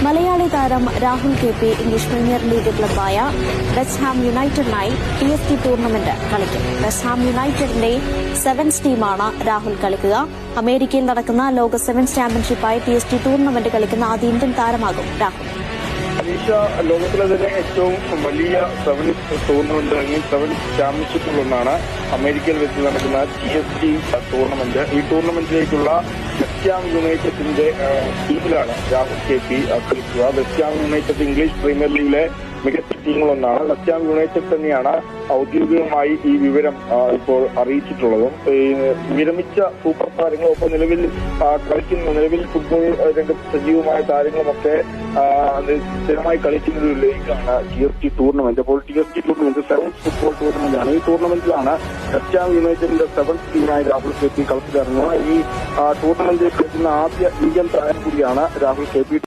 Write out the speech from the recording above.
മലയാളി താരം Rahul KP English premier league ക്ലബ്ബായ west Ham യുണൈറ്റഡിനായി TST tournament കളിക്കും. വെസ്റ്റ് ഹാം യുണൈറ്റഡിന്റെ സെവൻസ് ടീമാണ് രാഹുൽ കളിക്കുക. അമേരിക്കയിൽ നടക്കുന്ന ലോക സെവൻസ് ചാമ്പ്യൻഷിപ്പായി TST ടൂർണമെന്റ് കളിക്കുന്ന ആദ്യ ഇന്ത്യൻ താരമാകും രാഹുൽ. ലോകത്തിലെ തന്നെ ഏറ്റവും വലിയ സെവൻസ് ടൂർണമെന്റ് അല്ലെങ്കിൽ സെവൻസ് ചാമ്പ്യൻഷിപ്പുകളൊന്നാണ് അമേരിക്കയിൽ വെച്ച് നടക്കുന്ന TST ടൂർണമെന്റ്. ഈ ടൂർണമെന്റിലേക്കുള്ള വെസ്റ്റ് ഹാം യുണൈറ്റഡിന്റെ ടീമിലാണ് രാഹുൽ KP കളിക്കുക. West Ham United English Premier ലീഗിലെ മികച്ച ടീമുകളൊന്നാണ്. വെസ്റ്റ് ഹാം യുണൈറ്റഡ് തന്നെയാണ് ഔദ്യോഗികമായി ഈ വിവരം ഇപ്പോൾ അറിയിച്ചിട്ടുള്ളതും. വിരമിച്ച സൂപ്പർ താരങ്ങളും ഒപ്പം നിലവിൽ ഫുട്ബോൾ രംഗത്ത് സജീവമായ താരങ്ങളുമൊക്കെ സ്ഥിരമായി കളിക്കുന്ന ഒരു ലീഗാണ് TST ടൂർണമെന്റ്. അപ്പോൾ TST ടൂർണമെന്റ് സെവൻസ് ഫുട്ബോൾ ടൂർണമെന്റാണ്. ഈ ടൂർണമെന്റിലാണ് വെസ്റ്റ് ഹാം യുണൈറ്റഡിന്റെ സെവൻസ് ടീമായി രാഹുൽ KP കളിച്ചിറങ്ങുക. ഈ ടൂർണമെന്റിൽ കളിക്കുന്ന ആദ്യ ഇന്ത്യൻ താരം കൂടിയാണ് രാഹുൽ KP.